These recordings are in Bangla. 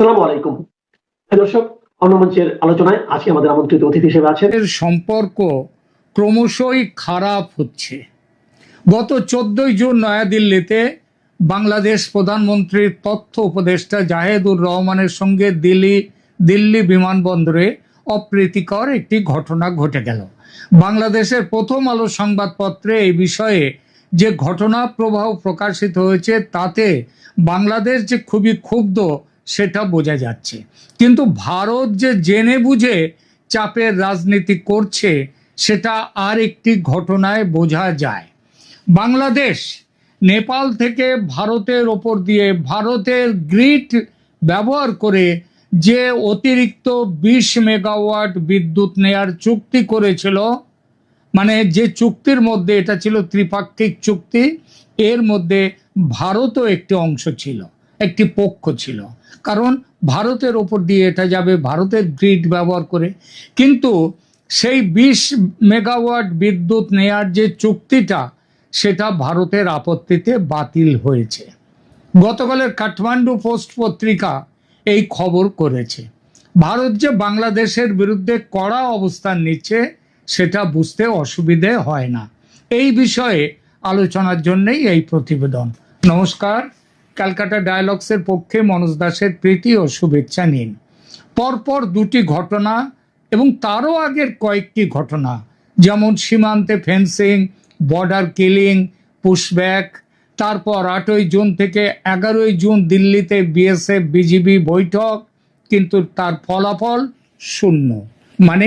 আসসালামু আলাইকুম। দর্শক, অন্য মঞ্চের আলোচনায় আজকে আমাদের আমন্ত্রিত অতিথি হিসেবে আছেন। এর সম্পর্ক ক্রমশই খারাপ হচ্ছে। গত 14 জুন নয়াদিল্লিতে বাংলাদেশ প্রধানমন্ত্রীর তথ্য উপদেষ্টা জাহেদুর রহমানের সঙ্গে দিল্লি বিমানবন্দরে অপ্রীতিকর একটি ঘটনা ঘটে গেল। বাংলাদেশের প্রথম আলো সংবাদপত্রে এই বিষয়ে যে ঘটনা প্রবাহ প্রকাশিত হয়েছে তাতে বাংলাদেশ যে খুবই ক্ষুব্ধ সেটা বোঝা যাচ্ছে, কিন্তু ভারত যে জেনে বুঝে চাপের রাজনীতি করছে সেটা আর একটি ঘটনায় বোঝা যায়। বাংলাদেশ নেপাল থেকে ভারতের ওপর দিয়ে ভারতের গ্রিড ব্যবহার করে যে অতিরিক্ত 20 মেগাওয়াট বিদ্যুৎ নেয়ার চুক্তি করেছিল, মানে যে চুক্তির মধ্যে এটা ছিল ত্রিপাক্ষিক চুক্তি, এর মধ্যে ভারতও একটি অংশ ছিল, একটি পক্ষ ছিল, কারণ ভারতের ওপর দিয়ে এটা যাবে ভারতের গ্রিড ব্যবহার করে। কিন্তু সেই 20 মেগাওয়াট বিদ্যুৎ নেয়ার যে চুক্তিটা সেটা ভারতের আপত্তিতে বাতিল হয়েছে। গতকালের কাঠমান্ডু পোস্ট পত্রিকা এই খবর করেছে। ভারত যে বাংলাদেশের বিরুদ্ধে কড়া অবস্থান নিচ্ছে সেটা বুঝতে অসুবিধে হয় না। এই বিষয়ে আলোচনার জন্যই এই প্রতিবেদন। নমস্কার, ক্যালকাটা ডায়ালগসের পক্ষে মনোজ দাসের প্রীতি ও শুভেচ্ছা নিন। পরপর দুটি ঘটনা এবং তারও আগের কয়েকটি ঘটনা, যেমন সীমান্তে ফেন্সিং, বর্ডার কিলিং, পুশব্যাক, তারপর 8ই জুন থেকে 11ই জুন দিল্লিতে বিএসএফ বিজিবি বৈঠক, কিন্তু তার ফলাফল শূন্য, মানে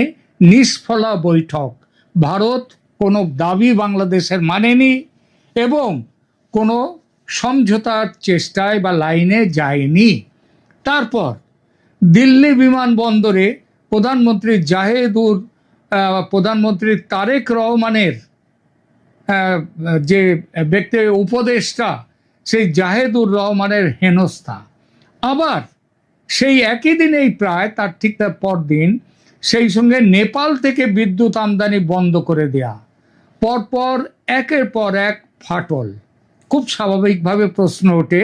নিষ্ফলা বৈঠক। ভারত কোনো দাবি বাংলাদেশের মানেনি এবং কোনো সমঝোতার চেষ্টায় বা লাইনে যায়নি। তারপর দিল্লি বিমানবন্দরে প্রধানমন্ত্রী তারেক রহমানের যে ব্যক্তি উপদেষ্টা সেই জাহেদুর রহমানের হেনস্থা। আবার সেই একই দিনেই প্রায় তার ঠিক তার পরদিন সেই সঙ্গে নেপাল থেকে বিদ্যুৎ আমদানি বন্ধ করে দেয়া। পরপর একের পর এক ফাটল। খুব স্বাভাবিকভাবে প্রশ্ন ওঠে,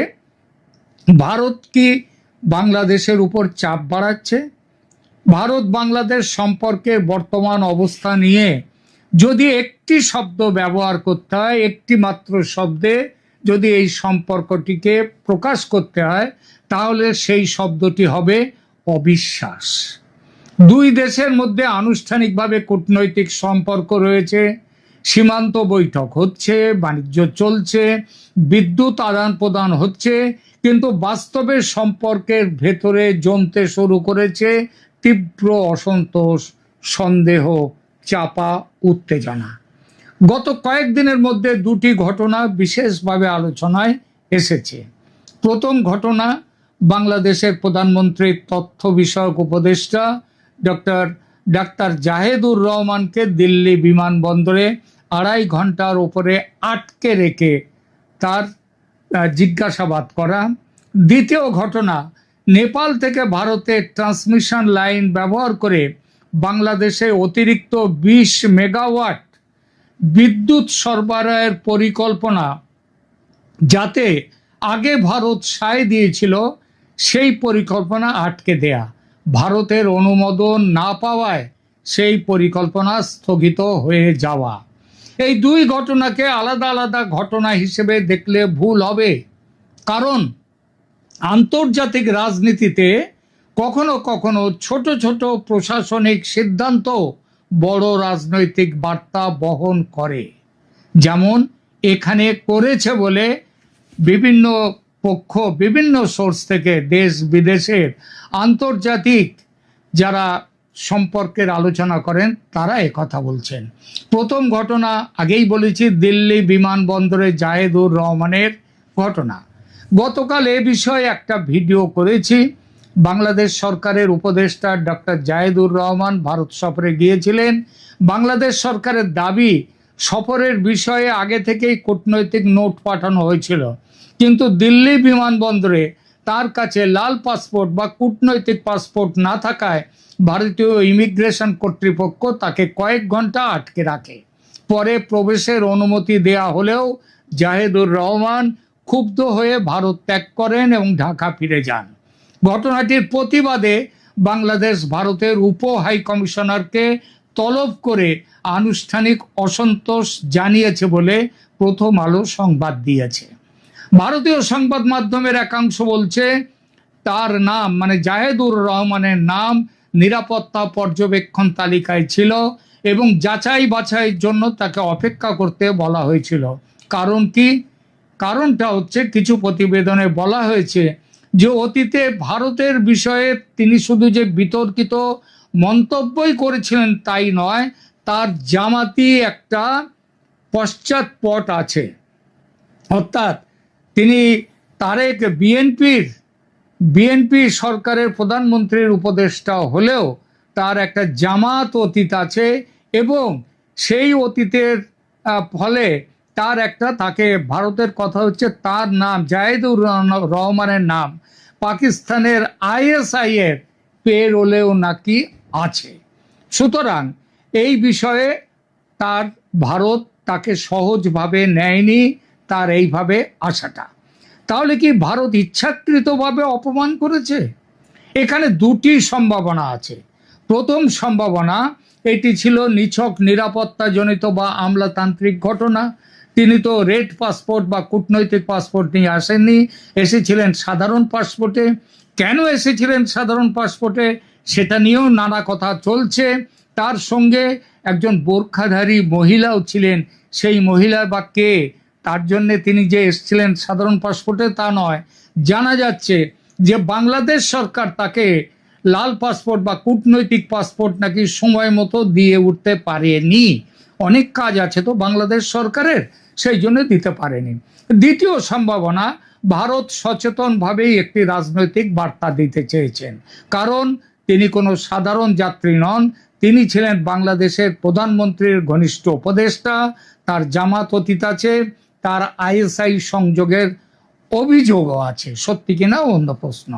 ভারত কি বাংলাদেশের উপর চাপ বাড়াচ্ছে? ভারত বাংলাদেশ সম্পর্কের বর্তমান অবস্থা নিয়ে যদি একটি শব্দ ব্যবহার করতে হয়, একটি মাত্র শব্দে যদি এই সম্পর্কটিকে প্রকাশ করতে হয়, তাহলে সেই শব্দটি হবে অবিশ্বাস। দুই দেশের মধ্যে আনুষ্ঠানিকভাবে কূটনৈতিক সম্পর্ক রয়েছে, সীমান্ত বৈঠক হচ্ছে, বাণিজ্য চলছে, বিদ্যুৎ আদান প্রদান হচ্ছে, কিন্তু বাস্তবে সম্পর্কের ভেতরে জমতে শুরু করেছে তীব্র অসন্তোষ, সন্দেহ, চাপা উত্তেজনা। গত কয়েকদিনের মধ্যে দুটি ঘটনা বিশেষভাবে আলোচনায় এসেছে। প্রথম ঘটনা, বাংলাদেশের প্রধানমন্ত্রীর তথ্য বিষয়ক উপদেষ্টা ডাক্তার জাহেদুর রহমানকে দিল্লি বিমানবন্দরে 2.5 ঘন্টার উপরে আটকে রেখে তার জিজ্ঞাসাবাদ করা। দ্বিতীয় ঘটনা, নেপাল থেকে ভারতের ট্রান্সমিশন লাইন ব্যবহার করে বাংলাদেশে অতিরিক্ত 20 মেগাওয়াট বিদ্যুৎ সরবরাহের পরিকল্পনা, যাতে আগে ভারত সায় দিয়েছিল, সেই পরিকল্পনা আটকে দেয়া, ভারতের অনুমোদন না পাওয়ায় সেই পরিকল্পনা স্থগিত হয়ে যাওয়া। এই দুই ঘটনাকে আলাদা আলাদা ঘটনা হিসেবে দেখলে ভুল হবে, কারণ আন্তর্জাতিক রাজনীতিতে কখনো কখনো ছোট ছোট প্রশাসনিক সিদ্ধান্ত বড় রাজনৈতিক বার্তা বহন করে। যেমন এখানে করেছে বলে বিভিন্ন পক্ষ, বিভিন্ন সোর্স থেকে, দেশ বিদেশের আন্তর্জাতিক যারা সম্পর্কের আলোচনা করেন তারা কথা বলছেন। প্রথম ঘটনা আগেই বলেছি, দিল্লি বিমানবন্দরে জাহেদুর রহমানের ঘটনা। গতকাল এ বিষয়ে একটা ভিডিও করেছি। বাংলাদেশ সরকারের উপদেষ্টা ডক্টর জাহেদুর রহমান ভারত সফরে গিয়েছিলেন। বাংলাদেশ সরকারের দাবি, সফরের বিষয়ে আগে থেকেই কূটনৈতিক নোট পাঠানো হয়েছিল, কিন্তু দিল্লি বিমানবন্দরে তার কাছে লাল পাসপোর্ট বা কূটনৈতিক পাসপোর্ট না থাকায় ভারতীয় ইমিগ্রেশন কর্তৃপক্ষ তাকে কয়েক ঘন্টা আটকে রাখে। পরে প্রবেশের অনুমতি দেয়া হলেও জাহেদুর রহমান ক্ষুব্ধ হয়ে ভারত ত্যাগ করেন এবং ঢাকা ফিরে যান। ঘটনাটির প্রতিবাদে বাংলাদেশ ভারতের উপ হাই কমিশনারকে তলব করে আনুষ্ঠানিক অসন্তোষ জানিয়েছে বলে প্রথম আলো সংবাদ দিয়েছে। ভারতীয় সংবাদ মাধ্যমের একাংশ বলছে তার নাম মানে জাহেদুর রহমানের নাম নিরাপত্তা পর্যবেক্ষণ তালিকায় ছিল এবং যাচাই বাছাইয়ের জন্য তাকে অপেক্ষা করতে বলা হয়েছিল। কারণ কি? কারণটা হচ্ছে কিছু প্রতিবেদনে বলা হয়েছে যে অতীতে ভারতের বিষয়ে তিনি শুধু যে বিতর্কিত মন্তব্যই করেছিলেন তাই নয়, তার জামাতি একটা পশ্চাৎপট আছে। অর্থাৎ তিনি তারেক বিএনপি সরকারের প্রধানমন্ত্রীর উপদেষ্টা হলেও তার একটা জামাত অতীত আছে এবং সেই অতীতের ফলে তার একটা তাকে ভারতের কথা হচ্ছে তার নাম জাহেদুর রহমানের নাম পাকিস্তানের আইএসআই এর পেরোলেও নাকি আছে। সুতরাং এই বিষয়ে তার ভারত তাকে সহজভাবে নেয়নি তার এইভাবে আসাটা। তাহলে কি ভারত ইচ্ছাকৃতভাবে অপমান করেছে? এখানে দুটি সম্ভাবনা আছে। প্রথম সম্ভাবনা, এটি ছিল নিছক নিরাপত্তাজনিত বা আমলাতান্ত্রিক ঘটনা। তিনি তো রেড পাসপোর্ট বা কূটনৈতিক পাসপোর্ট নিয়ে আসেননি, এসেছিলেন সাধারণ পাসপোর্টে। কেন এসেছিলেন সাধারণ পাসপোর্টে সেটা নিয়েও নানা কথা চলছে। তার সঙ্গে একজন বোরখাধারী মহিলাও ছিলেন। সেই মহিলা বা কে, তার জন্যে তিনি যে এসেছিলেন সাধারণ পাসপোর্টে তা নয়। জানা যাচ্ছে যে বাংলাদেশ সরকার তাকে লাল পাসপোর্ট বা কূটনৈতিক পাসপোর্ট নাকি সময় মতো দিয়ে উঠতে পারেনি। অনেক কাজ আছে তো বাংলাদেশ সরকারের, সেই জন্য দিতে পারেনি। দ্বিতীয় সম্ভাবনা, ভারত সচেতনভাবেই একটি রাজনৈতিক বার্তা দিতে চেয়েছেন। কারণ তিনি কোনো সাধারণ যাত্রী নন, তিনি ছিলেন বাংলাদেশের প্রধানমন্ত্রীর ঘনিষ্ঠ উপদেষ্টা, তার জামাত অতীত আছে, তার আইএসআই সংযোগের অভিযোগও আছে। সত্যি কিনা অন্য প্রশ্ন।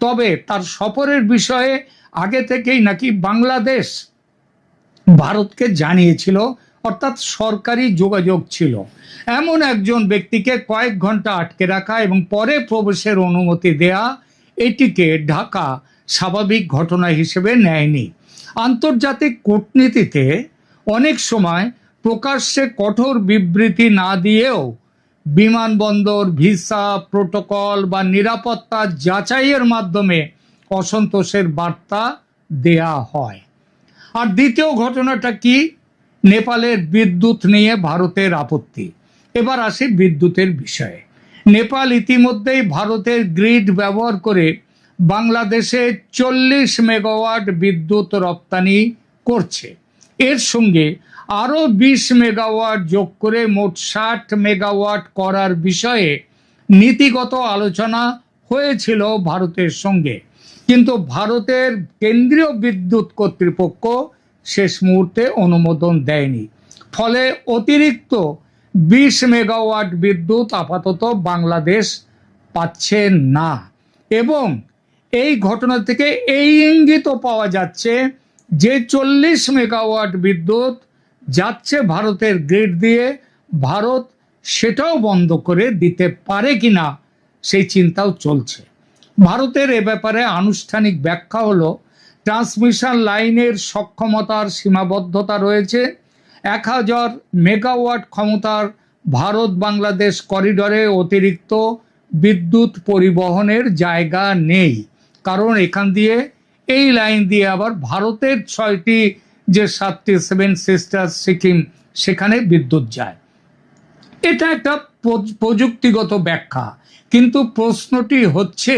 তবে তার সফরের বিষয়ে আগে থেকেই নাকি বাংলাদেশ ভারতকে জানিয়েছিল, অর্থাৎ সরকারি যোগাযোগ ছিল। এমন একজন ব্যক্তিকে কয়েক ঘন্টা আটকে রাখা এবং পরে প্রবেশের অনুমতি দেয়া, এটিকে ঢাকা স্বাভাবিক ঘটনা হিসেবে নেয়নি। আন্তর্জাতিক কূটনীতিতে অনেক সময় প্রকাশ্যে কঠোর বিবৃতি না দিয়েও বিমানবন্দর, ভিসা, প্রোটোকল বা নিরাপত্তা যাচাইয়ের মাধ্যমে অসন্তোষের বার্তা দেয়া হয়। আর দ্বিতীয় ঘটনাটা কি? নেপালের বিদ্যুৎ নিয়ে ভারতের আপত্তি। এবার আসি বিদ্যুতের বিষয়ে। নেপাল ইতিমধ্যেই ভারতের গ্রিড ব্যবহার করে বাংলাদেশে 40 মেগাওয়াট বিদ্যুৎ রপ্তানি করছে। এর সঙ্গে আরও 20 মেগাওয়াট যোগ করে মোট 60 মেগাওয়াট করার বিষয়ে নীতিগত আলোচনা হয়েছিল ভারতের সঙ্গে, কিন্তু ভারতের কেন্দ্রীয় বিদ্যুৎ কর্তৃপক্ষ শেষ মুহূর্তে অনুমোদন দেয়নি। ফলে অতিরিক্ত 20 মেগাওয়াট বিদ্যুৎ আপাতত বাংলাদেশ পাচ্ছে না। এবং এই ঘটনা থেকে এই ইঙ্গিতও পাওয়া যাচ্ছে যে 40 মেগাওয়াট বিদ্যুৎ যাচ্ছে ভারতের গ্রিড দিয়ে, ভারত সেটাও বন্ধ করে দিতে পারে কিনা সেই চিন্তাও চলছে। ভারতের এ ব্যাপারে আনুষ্ঠানিক ব্যাখ্যা হলো, ট্রান্সমিশন লাইনের সক্ষমতার সীমাবদ্ধতা রয়েছে। 1000 মেগাওয়াট ক্ষমতার ভারত বাংলাদেশ করিডরে অতিরিক্ত বিদ্যুৎ পরিবহনের জায়গা নেই। কারণ এখান দিয়ে এই লাইন দিয়ে আবার ভারতের 6টি যে 7টি 7 সিস্টার সিকিম, সেখানে বিদ্যুৎ যায়। এটা একটা প্রযুক্তিগত ব্যাখ্যা, কিন্তু প্রশ্নটি হচ্ছে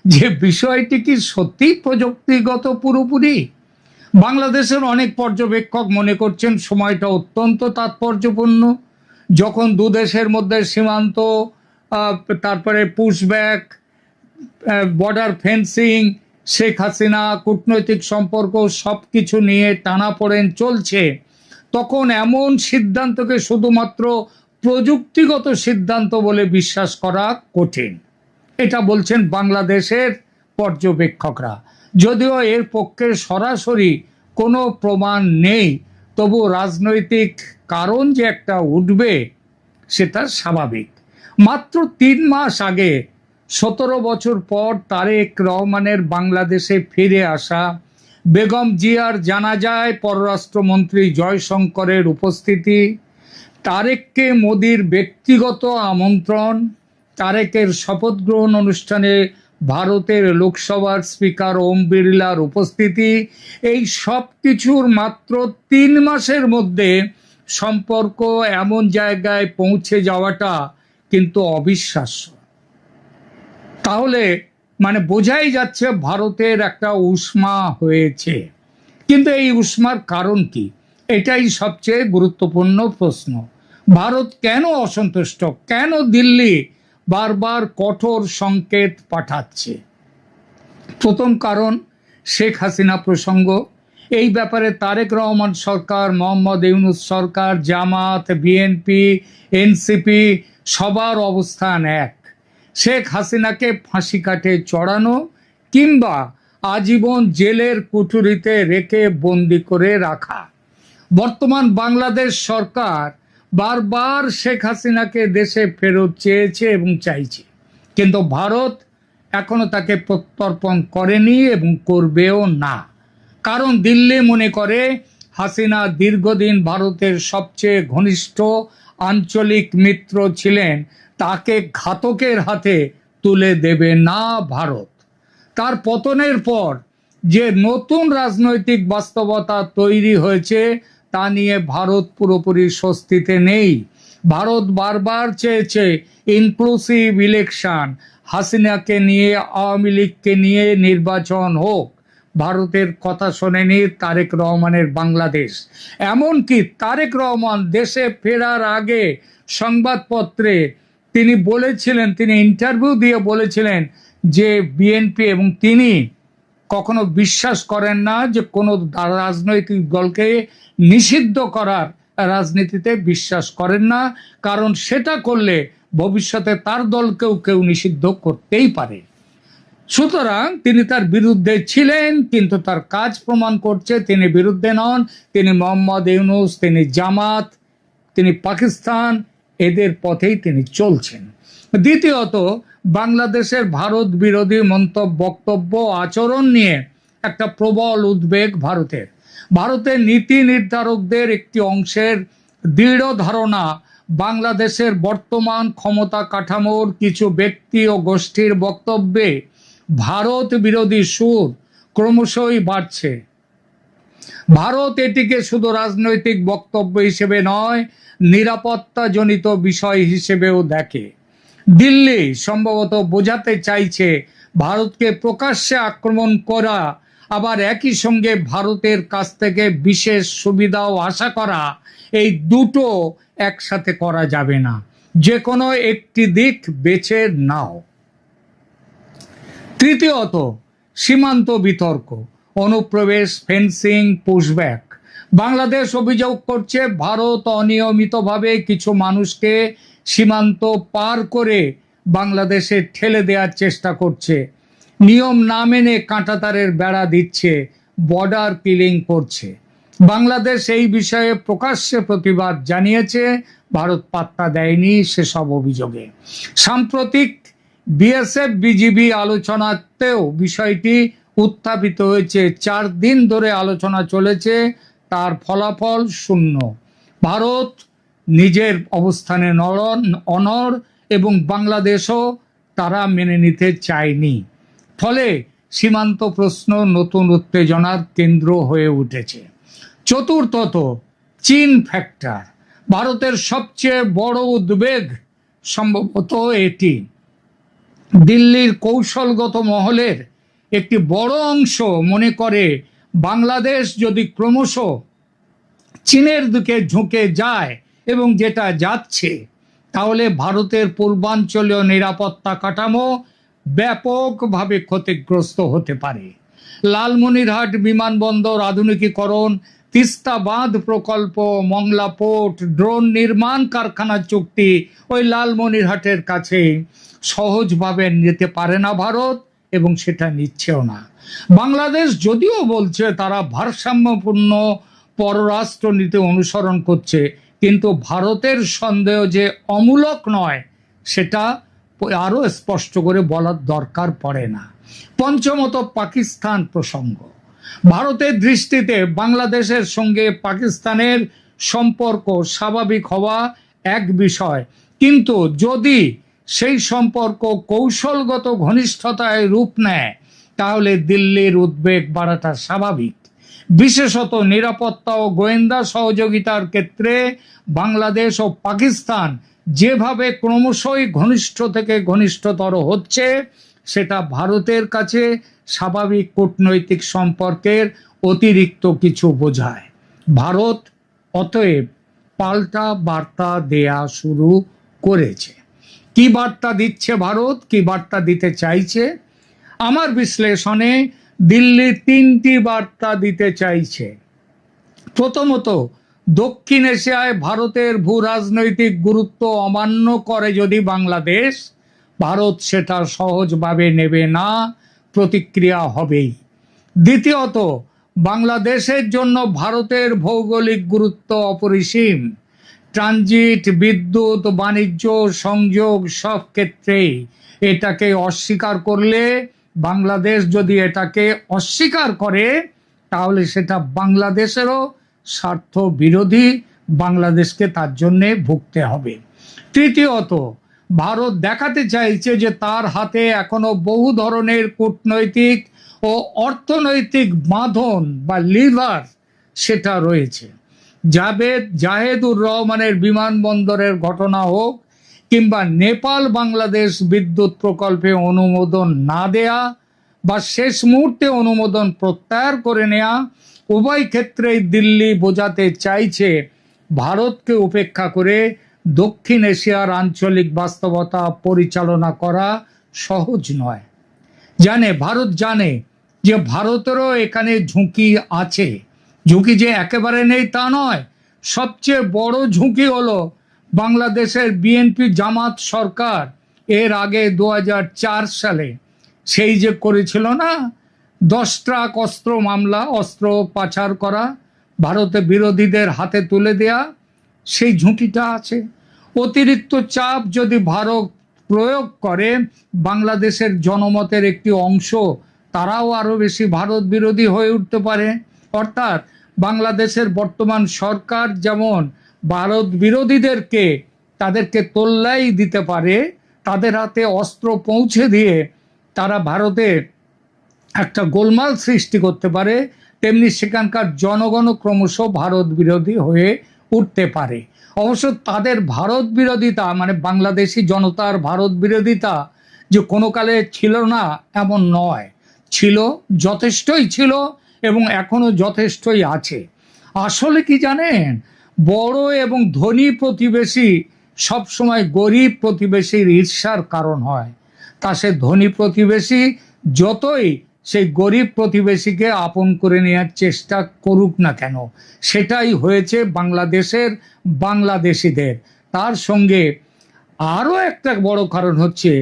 যে বিষয়টি কি সত্যি প্রযুক্তিগত পুরোপুরি? বাংলাদেশের অনেক পর্যবেক্ষক মনে করছেন সময়টা অত্যন্ত তাৎপর্যপূর্ণ, যখন দুদেশের মধ্যে সীমান্ত, তারপরে pushback, border fencing, Sheikh Hasina, কূটনৈতিক সম্পর্ক সব কিছু নিয়ে টানাপোড়েন চলছে। তখন এমন সিদ্ধান্তকে শুধুমাত্র প্রযুক্তিগত সিদ্ধান্ত বলে বিশ্বাস করা কঠিন, এটা বলছেন বাংলাদেশের পর্যবেক্ষকরা। যদিও এর পক্ষে সরাসরি কোনো প্রমাণ নেই, তবু রাজনৈতিক কারণ যে একটা উঠবে সেটা স্বাভাবিক। মাত্র 3 মাস আগে 17 বছর পর তারেক রহমানের বাংলাদেশে ফিরে আসা, বেগম জিয়ার জানাজায় পররাষ্ট্রমন্ত্রী জয়শঙ্করের উপস্থিতি, তারেককে মোদির ব্যক্তিগত আমন্ত্রণ, তারেকের শপথ গ্রহণ অনুষ্ঠানে ভারতের লোকসভার স্পিকার ওম বিড়লার উপস্থিতি, এই সব কিছুর মাত্র 3 মাসের মধ্যে সম্পর্ক এমন জায়গায় পৌঁছে যাওয়াটা কিন্তু অবিশ্বাস্য। তাহলে বোঝাই যাচ্ছে ভারতের একটা উষ্মা হয়েছে। কিন্তু এই উষ্মার কারণ কি? এটাই সবচেয়ে গুরুত্বপূর্ণ প্রশ্ন। ভারত কেন অসন্তুষ্ট? কেন দিল্লি বারবার কঠোর সংকেত পাঠাচ্ছে? প্রথম কারণ শেখ হাসিনা প্রসঙ্গ। এই ব্যাপারে তারেক রহমান সরকার, মোহাম্মদ ইউনূস সরকার, জামাত, বিএনপি, এনসিপি সবার অবস্থান এক। শেখ হাসিনাকে ফাঁসি কাঠে চড়ানো কিংবা আজীবন জেলের কুঠুরিতে রেখে বন্দি করে রাখা। বর্তমান বাংলাদেশ সরকার বারবার শেখ হাসিনাকে দেশে ফেরত চেয়েছে এবং চাইছে, কিন্তু ভারত এখনো তাকে প্রত্যর্পণ করেনি এবং করবেও না। কারণ দিল্লি মনে করে হাসিনা দীর্ঘদিন ভারতের সবচেয়ে ঘনিষ্ঠ আঞ্চলিক মিত্র ছিলেন, তাকে ঘাতকের হাতে তুলে দেবে না ভারত। তার পতনের পর যে নতুন রাজনৈতিক বাস্তবতা তৈরি হয়েছে তা নিয়ে ভারত পুরোপুরি স্বস্তিতে নেই। ভারত বারবার চেয়েছে ইনক্লুসিভ ইলেকশন, হাসিনাকে নিয়ে, আওয়ামী লীগকে নিয়ে নির্বাচন হোক। ভারতের কথা শোনেনি তারেক রহমানের বাংলাদেশ। এমনকি তারেক রহমান দেশে ফেরার আগে সংবাদপত্রে তিনি বলেছিলেন, তিনি ইন্টারভিউ দিয়ে বলেছিলেন যে বিএনপি এবং তিনি কখনো বিশ্বাস করেন না যে কোনো রাজনৈতিক দলকে নিষিদ্ধ করার রাজনীতিতে বিশ্বাস করেন না, কারণ সেটা করলে ভবিষ্যতে তার দলকেও কেউ নিষিদ্ধ করতেই পারে। সুতরাং তিনি তার বিরুদ্ধে ছিলেন, কিন্তু তার কাজ প্রমাণ করছে তিনি বিরুদ্ধে নন। তিনি মোহাম্মদ ইউনূস, তিনি জামাত, তিনি পাকিস্তান, এদের পথেই তিনি চলছেন। দ্বিতীয়ত, বাংলাদেশের ভারত বিরোধী মন্তব্য, বক্তব্য, আচরণ নিয়ে একটা প্রবল উদ্বেগ ভারতের। ভারতের নীতি নির্ধারকদের একটি অংশের দৃঢ় ধারণা বাংলাদেশের বর্তমান ক্ষমতা কাঠামোর কিছু ব্যক্তি ও গোষ্ঠীর বক্তব্যে ভারত বিরোধী সুর ক্রমশই বাড়ছে। ভারত এটিকে শুধু রাজনৈতিক বক্তব্য হিসেবে নয়, নিরাপত্তাজনিত বিষয় হিসেবেও দেখে। দিল্লি সম্ভবত বোঝাতে চাইছে ভারতকে প্রকাশ্যে আক্রমণ করা, আবার একই সঙ্গে ভারতের কাছ থেকে বিশেষ সুবিধাও আশা করা, এই দুটো একসাথে করা যাবে না। যে কোনো একটি দিক বেছে নাও। তৃতীয়ত, সীমান্ত বিতর্ক, অনুপ্রবেশ, ফেন্সিং, পুশব্যাক। বাংলাদেশ অভিযোগ করছে ভারত অনিয়মিতভাবে কিছু মানুষকে সীমান্ত পার করে বাংলাদেশে ঠেলে দেওয়ার চেষ্টা করছে, নিয়ম না মেনে কাঁটাতারের বেড়া দিচ্ছে, বর্ডার কিলিং করছে। বাংলাদেশ এই বিষয়ে প্রকাশ্যে প্রতিবাদ জানিয়েছে, ভারত পাত্তা দেয়নি সেসব অভিযোগে। সাম্প্রতিক বিএসএফ বিজিবি আলোচনাতেও বিষয়টি উত্থাপিত হয়েছে। 4 দিন ধরে আলোচনা চলেছে, তার ফলাফল শূন্য। ভারত নিজের অবস্থানে অনড় এবং বাংলাদেশও তারা মেনে নিতে চায়নি। ফলে সীমান্ত প্রশ্ন নতুন উত্তেজনার কেন্দ্র হয়ে উঠেছে। চতুর্থত, চীন ফ্যাক্টর। ভারতের সবচেয়ে বড় উদ্বেগ সম্ভবত এটি। দিল্লির কৌশলগত মহলের একটি বড় অংশ মনে করে বাংলাদেশ যদি ক্রমশ চীনের দিকে ঝুঁকে যায় এবং যেটা যাচ্ছে, তাহলে ভারতের পূর্বাঞ্চলীয় নিরাপত্তা কাঠামো ব্যাপকভাবে ক্ষতিগ্রস্ত হতে পারে। লালমনিরহাট বিমানবন্দর আধুনিকীকরণ, তিস্তা বাঁধ প্রকল্প, মংলা পোর্ট, ড্রোন নির্মাণ কারখানা চুক্তি ওই লালমনিরহাটের কাছে সহজভাবে নিতে পারে না ভারত, এবং সেটা নিচ্ছেও না। বাংলাদেশ যদিও বলছে তারা ভারসাম্যপূর্ণ পররাষ্ট্র নীতি অনুসরণ করছে, কিন্তু ভারতের সন্দেহ যে অমূলক নয় সেটা আরো স্পষ্ট করে বলার দরকার পড়ে না। পঞ্চমত, পাকিস্তান প্রসঙ্গ। ভারতের দৃষ্টিতে বাংলাদেশের সঙ্গে পাকিস্তানের সম্পর্ক স্বাভাবিক হওয়া এক বিষয়, কিন্তু যদি সেই সম্পর্ক কৌশলগত ঘনিষ্ঠতায় রূপ নেয় তাহলে দিল্লির উদ্বেগ বাড়াটা স্বাভাবিক। বিশেষত নিরাপত্তা ও গোয়েন্দা সহযোগিতার ক্ষেত্রে বাংলাদেশ ও পাকিস্তান যেভাবে ক্রমশই ঘনিষ্ঠ থেকে ঘনিষ্ঠতর হচ্ছে, সেটা ভারতের কাছে স্বাভাবিক কূটনৈতিক সম্পর্কের অতিরিক্ত কিছু বোঝায়। ভারত অতএব পাল্টা বার্তা দেয়া শুরু করেছে। কি বার্তা দিচ্ছে ভারত, কি বার্তা দিতে চাইছে? আমার বিশ্লেষণে দিল্লি তিনটি বার্তা দিতে চাইছে। প্রথমত, দক্ষিণ এশিয়ায় ভারতের ভূ রাজনৈতিক গুরুত্ব অমান্য করে যদি বাংলাদেশ, ভারত সেটা সহজভাবে নেবে না, প্রতিক্রিয়া হবেই। দ্বিতীয়ত, বাংলাদেশের জন্য ভারতের ভৌগোলিক গুরুত্ব অপরিসীম। ট্রানজিট, বিদ্যুৎ, বাণিজ্য, সংযোগ সব ক্ষেত্রেই এটাকে অস্বীকার করলে, বাংলাদেশ যদি এটাকে অস্বীকার করে, তাহলে সেটা বাংলাদেশেরও স্বার্থ বিরোধী, বাংলাদেশকে তার জন্যে ভুগতে হবে। তৃতীয়ত, ভারত দেখাতে চাইছে যে তার হাতে এখনো বহু ধরনের কূটনৈতিক ও অর্থনৈতিক বাঁধন বা লিভার সেটা রয়েছে। জাহেদুর রহমানের বিমানবন্দরের ঘটনা হোক, কিংবা নেপাল বাংলাদেশ বিদ্যুৎ প্রকল্পে অনুমোদন না দেয়া বা শেষ মুহূর্তে অনুমোদন প্রত্যাহার করে নেয়া, উভয় ক্ষেত্রেই দিল্লি বোঝাতে চাইছে ভারতকে উপেক্ষা করে দক্ষিণ এশিয়ার আঞ্চলিক বাস্তবতা পরিচালনা করা সহজ নয়। ভারত জানে যে ভারতেরও এখানে ঝুঁকি আছে। ঝুঁকি যে একেবারে নেই তা নয়, সবচেয়ে বড় ঝুঁকি হলো বাংলাদেশের বিএনপি জামাত সরকার এর আগে 2004 সালে সেই যে করেছিল না 10 ট্রাক অস্ত্র মামলা, অস্ত্র পাচার করা, ভারতে বিরোধীদের হাতে তুলে দেয়া, সেই ঝুঁকিটা আছে। অতিরিক্ত চাপ যদি ভারত প্রয়োগ করে, বাংলাদেশের জনমতের একটি অংশ তারাও আরো বেশি ভারত বিরোধী হয়ে উঠতে পারে। অর্থাৎ বাংলাদেশের বর্তমান সরকার যেমন ভারত বিরোধীদেরকে তাদেরকে তোল্লাই দিতে পারে, তাদের হাতে অস্ত্র পৌঁছে দিয়ে তারা ভারতে একটা গোলমাল সৃষ্টি করতে পারে, তেমনি সেখানকার জনগণ ক্রমশ ভারত বিরোধী হয়ে উঠতে পারে। অবশ্য তাদের ভারত বিরোধিতা মানে বাংলাদেশি জনতার ভারত বিরোধিতা যে কোনো কালে ছিল না এমন নয়, ছিল, যথেষ্টই ছিল এবং এখনো যথেষ্টই আছে। আসলে কি জানেন, বড় এবং ধনী প্রতিবেশী সবসময় গরিব প্রতিবেশীর ঈর্ষার কারণ হয়। তা সে ধনী প্রতিবেশী যতই সেই গরিব প্রতিবেশীকে আপন করে নেওয়ার চেষ্টা করুক না কেন, সেটাই হয়েছে বাংলাদেশের বাংলাদেশিদের। তার সঙ্গে আরও একটা বড় কারণ হচ্ছে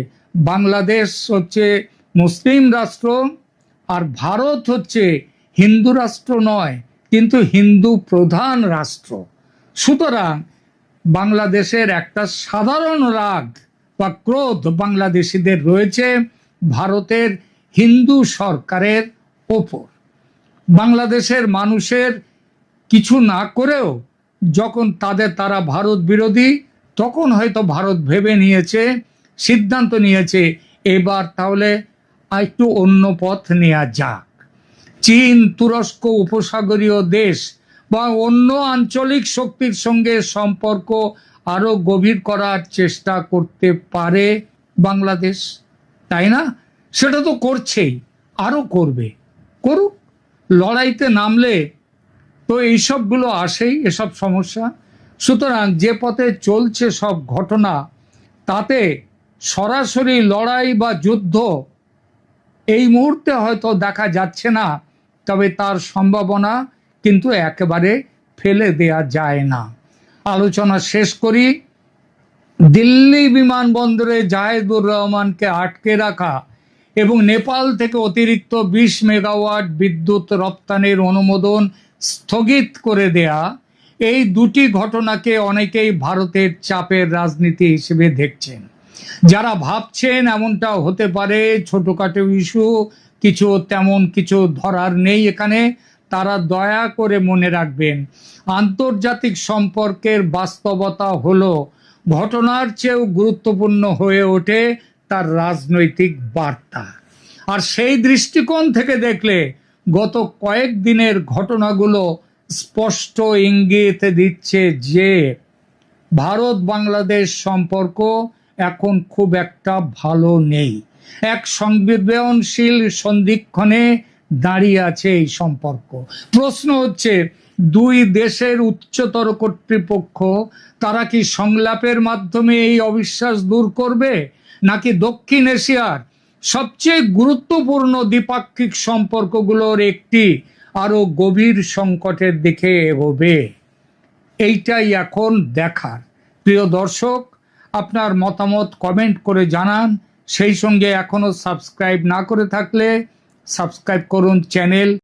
বাংলাদেশ হচ্ছে মুসলিম রাষ্ট্র আর ভারত হচ্ছে হিন্দু রাষ্ট্র নয়, কিন্তু হিন্দু প্রধান রাষ্ট্র। সুতরাং বাংলাদেশের একটা সাধারণ রাগ বা ক্রোধ বাংলাদেশিদের রয়েছে ভারতের হিন্দু সরকারের ওপর। বাংলাদেশের মানুষের কিছু না করেও যখন তারা ভারত বিরোধী, তখন হয়তো ভারত ভেবে নিয়েছে, সিদ্ধান্ত নিয়েছে এবার তাহলে একটু অন্য পথ নেওয়া যাক। চীন, তুরস্ক, উপসাগরীয় দেশ বা অন্য আঞ্চলিক শক্তির সঙ্গে সম্পর্ক আরো গভীর করার চেষ্টা করতে পারে বাংলাদেশ, তাই না? সেটা তো করছেই, আরো করবে, করুক। লড়াইতে নামলে তো এইসবগুলো আসেই, এসব সমস্যা। সুতরাং যে পথে চলছে সব ঘটনা, তাতে সরাসরি লড়াই বা যুদ্ধ এই মুহূর্তে হয়তো দেখা যাচ্ছে না, তবে তার সম্ভাবনা কিন্তু একেবারে ফেলে দেয়া যায় না। আলোচনা শেষ করি। দিল্লি বিমানবন্দরে জাহেদুর রহমানকে আটকে রাখা এবং নেপাল থেকে অতিরিক্ত 20 মেগাওয়াট বিদ্যুৎ রপ্তানির অনুমোদন স্থগিত করে দেয়া, এই দুটি ঘটনাকে অনেকেই ভারতের চাপের রাজনীতি হিসেবে দেখছেন। যারা ভাবছেন এমনটা হতে পারে ছোটখাটো ইস্যু, কিছু তেমন কিছু ধরার নেই এখানে, তারা দয়া করে মনে রাখবেন আন্তর্জাতিক সম্পর্কের বাস্তবতা হলো ঘটনার চেয়েও গুরুত্বপূর্ণ হয়ে ওঠে তার রাজনৈতিক বার্তা। আর সেই দৃষ্টিকোণ থেকে দেখলে গত কয়েকদিনের ঘটনাগুলো স্পষ্ট ইঙ্গিত দিচ্ছে যে ভারত বাংলাদেশ সম্পর্ক এখন খুব একটা ভালো নেই। এক সংবেদনশীল সন্ধিক্ষণে দাঁড়িয়ে আছে এই সম্পর্ক। প্রশ্ন হচ্ছে, দুই দেশের উচ্চতর কর্তৃপক্ষ তারা কি সংলাপের মাধ্যমে এই অবিশ্বাস দূর করবে, নাকি দক্ষিণ এশিয়ার সবচেয়ে গুরুত্বপূর্ণ দ্বিপাক্ষিক সম্পর্কগুলোর একটি আরো গভীর সংকটের দিকে এগোবে? এইটাই এখন দেখার। প্রিয় দর্শক, আপনার মতামত কমেন্ট করে জানান। সেই সঙ্গে এখনো সাবস্ক্রাইব না করে থাকলে সাবস্ক্রাইব করুন চ্যানেল